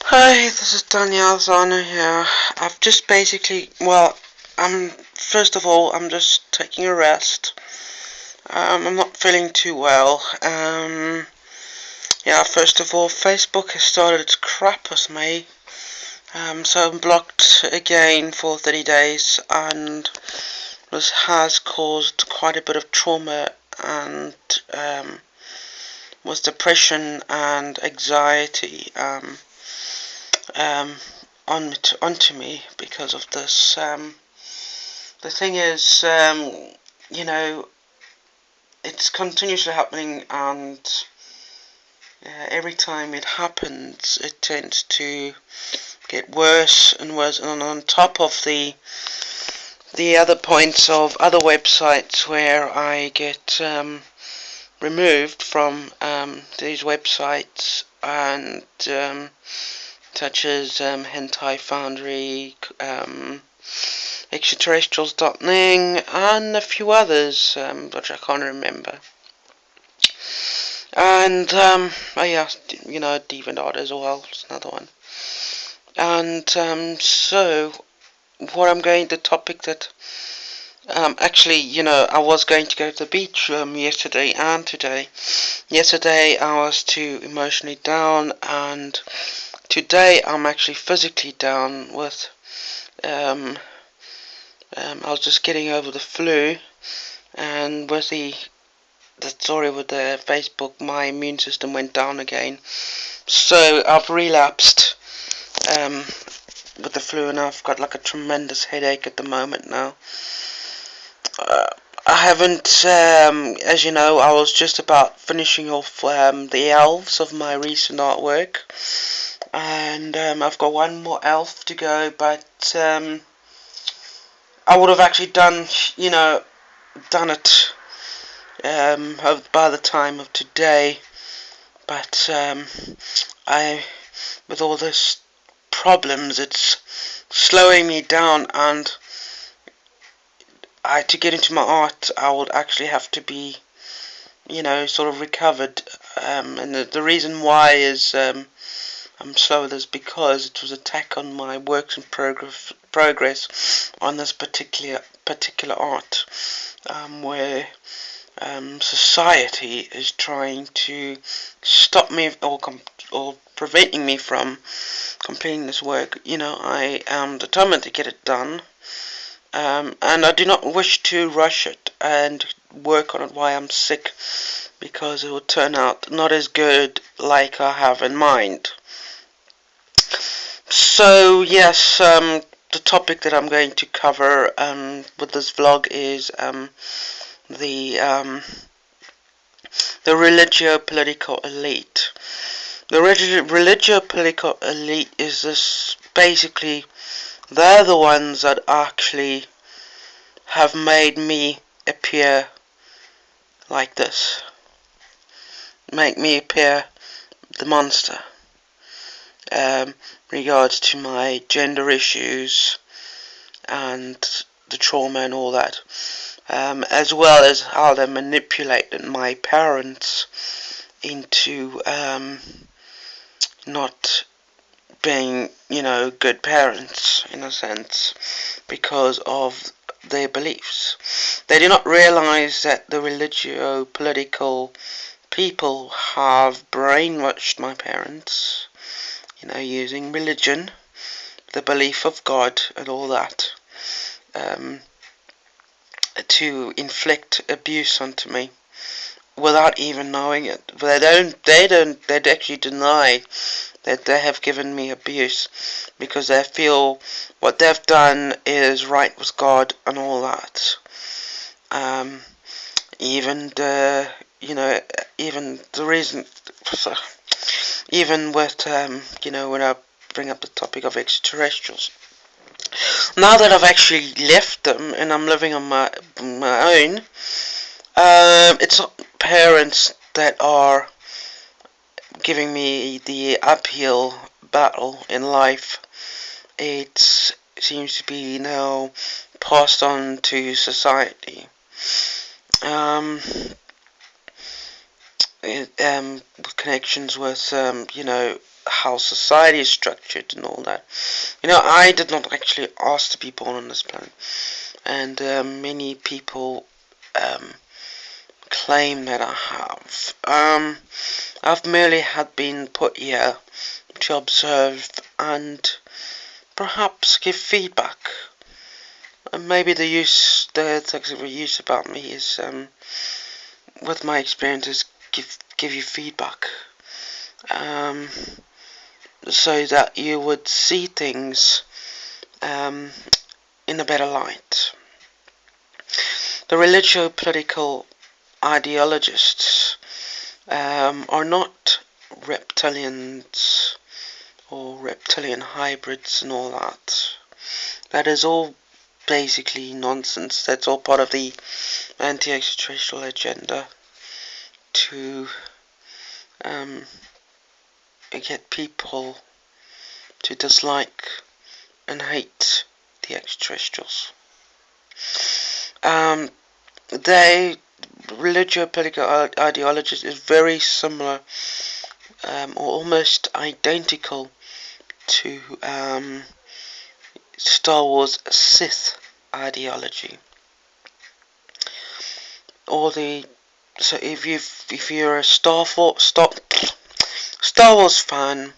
Hi, this is Danielle Zana here. I've just basically, first of all, I'm just taking a rest. I'm not feeling too well. First of all, Facebook has started its crap as me. So I'm blocked again for 30 days, and this has caused quite a bit of trauma and with depression and anxiety. Um, onto me because of this. The thing is, you know, it's continuously happening, and every time it happens, it tends to get worse and worse. And on top of the other points of other websites where I get removed from these websites, and such as Hentai Foundry, extraterrestrials.ning, and a few others which I can't remember. And DeviantArt as well, it's another one. And so what the topic that I was going to go to the beach yesterday and today. Yesterday I was too emotionally down, and today I'm actually physically down with I was just getting over the flu, and with the story with the Facebook, my immune system went down again. So I've relapsed with the flu, and I've got like a tremendous headache at the moment now. I haven't, as you know, I was just about finishing off the elves of my recent artwork, and I've got one more elf to go, but I would have actually done it by the time of today, but I, with all this problems, it's slowing me down, and to get into my art, I would actually have to be, sort of recovered, and the reason why is I'm slow with this because it was an attack on my works in progress on this particular art, where society is trying to stop me or preventing me from completing this work. I am determined to get it done, and I do not wish to rush it and work on it while I'm sick, because it will turn out not as good like I have in mind. So yes, the topic that I'm going to cover with this vlog is the um, the religio-political elite. The religio-political elite is this basically, they're the ones that actually have made me appear like this, make me appear the monster. Regards to my gender issues and the trauma and all that, as well as how they manipulated my parents into not being, good parents in a sense because of their beliefs. They do not realize that the religio-political people have brainwashed my parents, using religion, the belief of God and all that, to inflict abuse onto me without even knowing it. They actually deny that they have given me abuse because they feel what they've done is right with God and all that. Even the, even the reason, even with, when I bring up the topic of extraterrestrials. Now that I've actually left them and I'm living on my own, it's not parents that are giving me the uphill battle in life. It seems to be now passed on to society. with connections with how society is structured and all that. I did not actually ask to be born on this planet, and many people um, claim that I have. I've merely had been put here to observe and perhaps give feedback. And maybe the things that we use about me is, with my experiences, give you feedback, um, so that you would see things um, in a better light. The religio-political ideologists are not reptilians or reptilian hybrids and all that. That is all basically nonsense. That's all part of the anti-extraterrestrial agenda to get people to dislike and hate the extraterrestrials. They religio-political ideology is very similar, or almost identical to Star Wars Sith ideology. So if you're a Star Wars fan,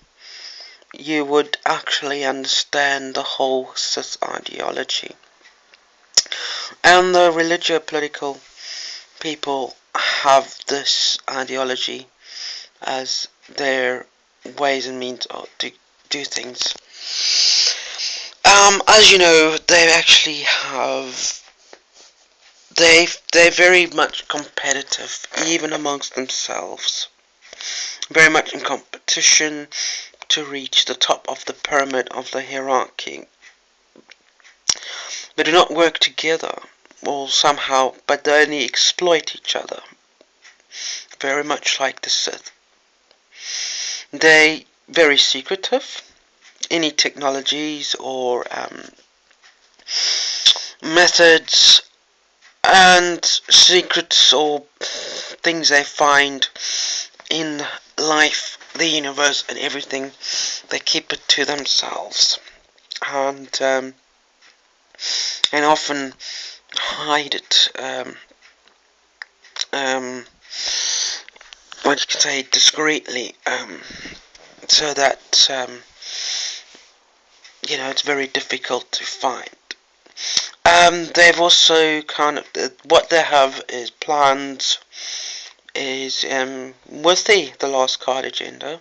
you would actually understand the whole Sith ideology. And the religio-political people have this ideology as their ways and means to do things. As you know, they actually have. They're very much competitive, even amongst themselves. Very much in competition to reach the top of the pyramid of the hierarchy. They do not work together, or somehow, but they only exploit each other. Very much like the Sith. They very secretive. Any technologies or methods and secrets or things they find in life, the universe, and everything, they keep it to themselves, and often hide it. What you can say, discreetly, so that it's very difficult to find. They've also kind of what they have is plans is with the last card agenda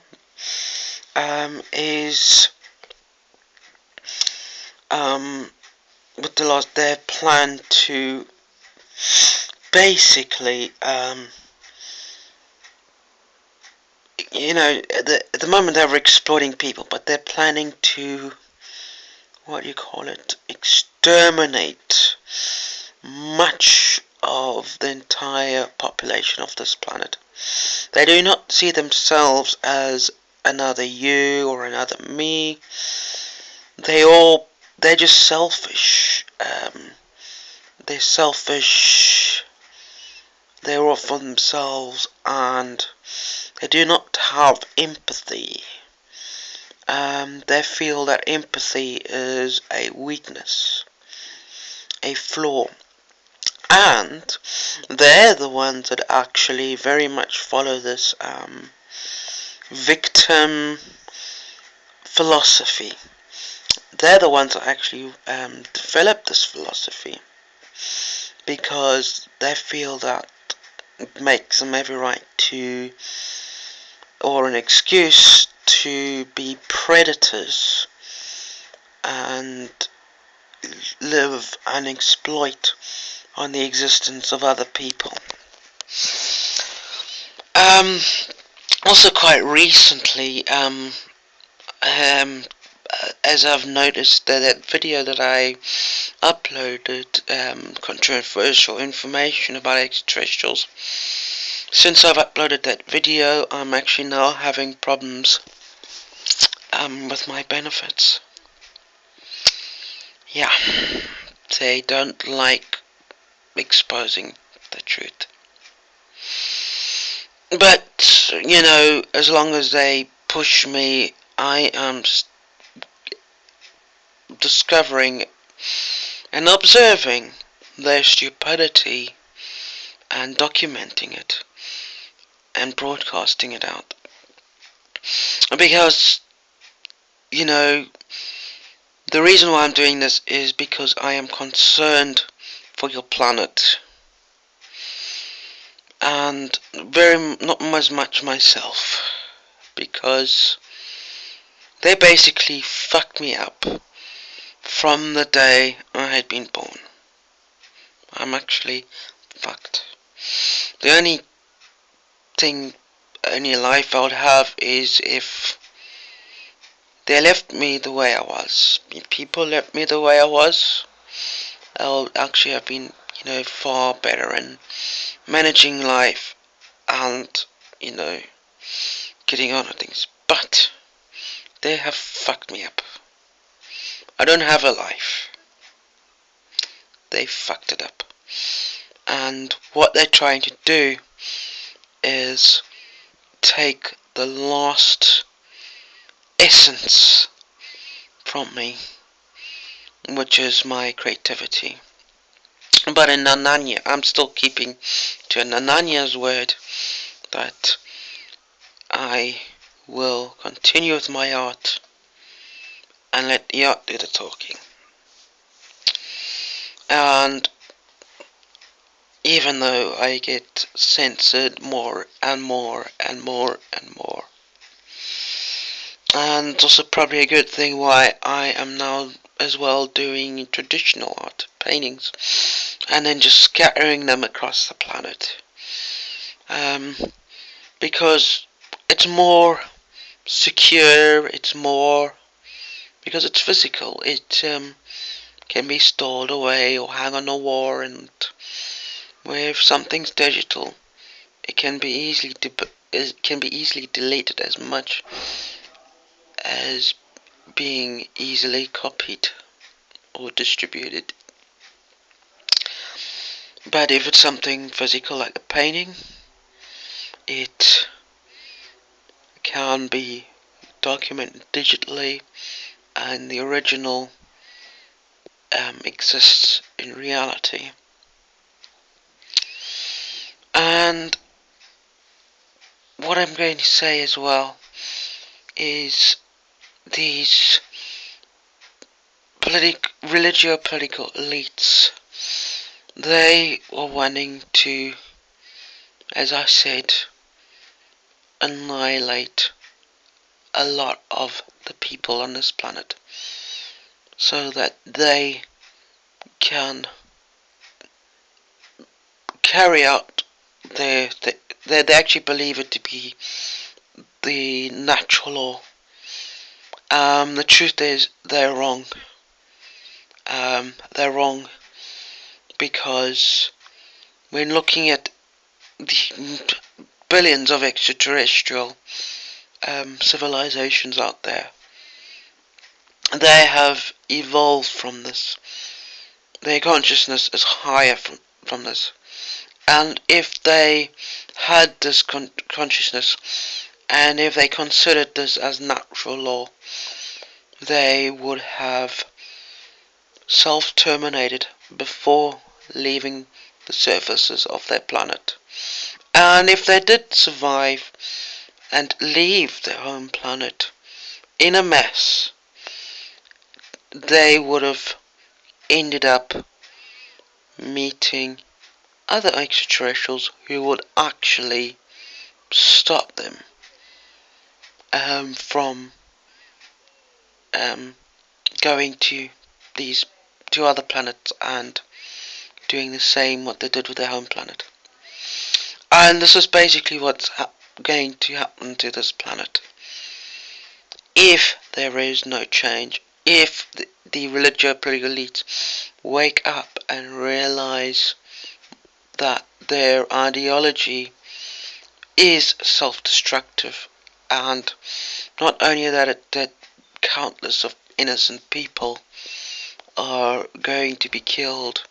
is with the last their plan to basically at the moment they're exploiting people, but they're planning to, what do you call it, exterminate much of the entire population of this planet. They do not see themselves as another you or another me. They're just selfish. They're selfish. They're all for themselves, and they do not have empathy. They feel that empathy is a weakness, a flaw, and they're the ones that actually very much follow this victim philosophy. They're the ones that actually develop this philosophy because they feel that it makes them every right to, or an excuse to, be predators and live and exploit on the existence of other people. Also quite recently, as I've noticed that video that I uploaded, controversial information about extraterrestrials, since I've uploaded that video, I'm actually now having problems with my benefits. Yeah, they don't like exposing the truth. But, as long as they push me, I am discovering and observing their stupidity and documenting it and broadcasting it out. Because, you know, the reason why I'm doing this is because I am concerned for your planet. And very not as much myself. Because they basically fucked me up from the day I had been born. I'm actually fucked. The only life I would have is if they left me the way I was. If people left me the way I was, I'll actually have been, far better in managing life and, you know, getting on with things. But they have fucked me up. I don't have a life. They fucked it up. And what they're trying to do is take the last essence from me, which is my creativity. But in Nananya, I'm still keeping to Nananya's word that I will continue with my art and let the art do the talking. And even though I get censored more and more and more and more, and it's also probably a good thing why I am now as well doing traditional art, paintings, and then just scattering them across the planet. Because it's more secure, because it's physical, it can be stored away or hang on a wall, and where if something's digital, it can be easily deleted as much as being easily copied or distributed. But if it's something physical like a painting, it can be documented digitally, and the original exists in reality. And what I'm going to say as well is these religio-political elites, they were wanting to, as I said, annihilate a lot of the people on this planet so that they can carry out they actually believe it to be the natural law. The truth is they're wrong. They're wrong because when looking at the billions of extraterrestrial civilizations out there, they have evolved from this. Their consciousness is higher from this. And if they had this consciousness, and if they considered this as natural law, they would have self-terminated before leaving the surfaces of their planet. And if they did survive and leave their home planet in a mess, they would have ended up meeting other extraterrestrials who would actually stop them from going to these two other planets and doing the same what they did with their home planet. And this is basically what's going to happen to this planet if there is no change, if the religio-political elites wake up and realize that their ideology is self-destructive, and not only that countless of innocent people are going to be killed,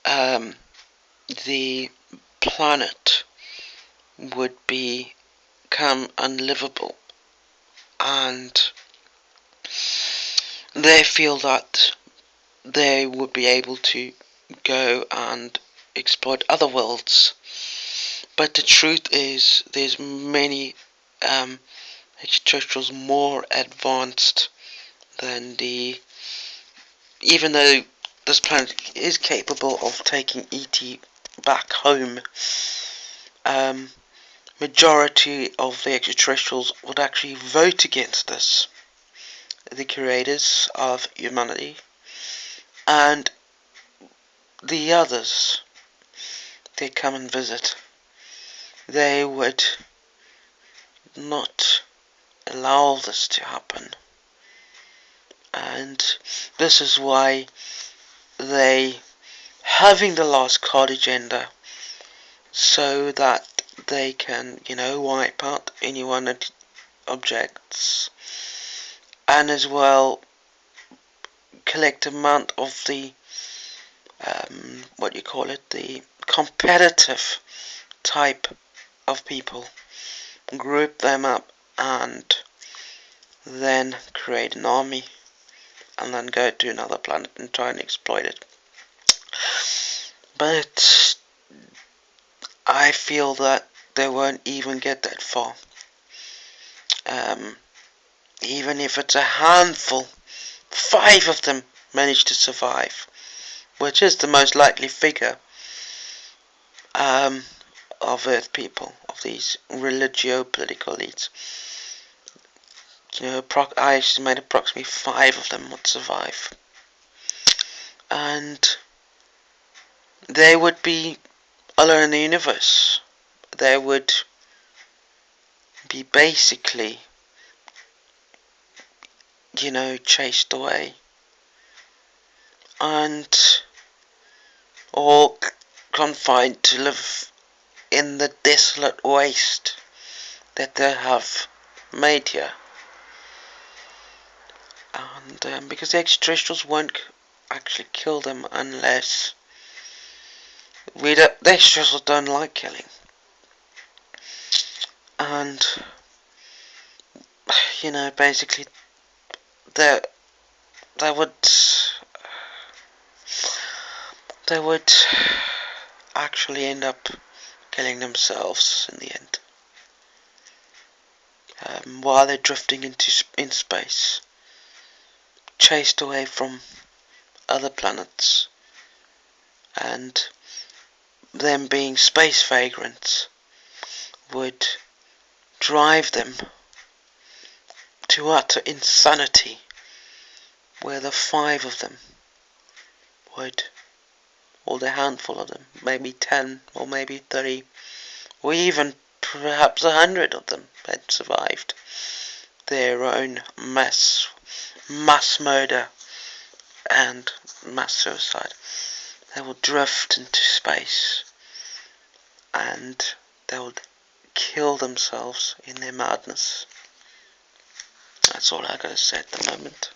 the planet would become unlivable, and they feel that they would be able to go and exploit other worlds. But the truth is, there's many extraterrestrials more advanced than even though this planet is capable of taking ET back home, majority of the extraterrestrials would actually vote against this. The creators of humanity and the others they come and visit, they would not allow this to happen. And this is why they having the last card agenda, so that they can, wipe out anyone that objects, and as well collect amount of the the competitive type of people, group them up, and then create an army, and then go to another planet and try and exploit it. But I feel that they won't even get that far. Even if it's a handful, 5 of them manage to survive, which is the most likely figure of Earth people, of these religio-political elites. I estimate approximately 5 of them would survive. And they would be alone in the universe. They would be basically, chased away. And all confined to live in the desolate waste that they have made here. And because the extraterrestrials won't actually kill them unless the extraterrestrials don't like killing. And basically they would actually end up killing themselves in the end, while they're drifting in space, chased away from other planets, and them being space vagrants would drive them to utter insanity, where the 5 of them would, or the handful of them, maybe 10 or maybe 30, or even perhaps 100 of them had survived their own mass murder and mass suicide. They will drift into space, and they will kill themselves in their madness. That's all I gotta say at the moment.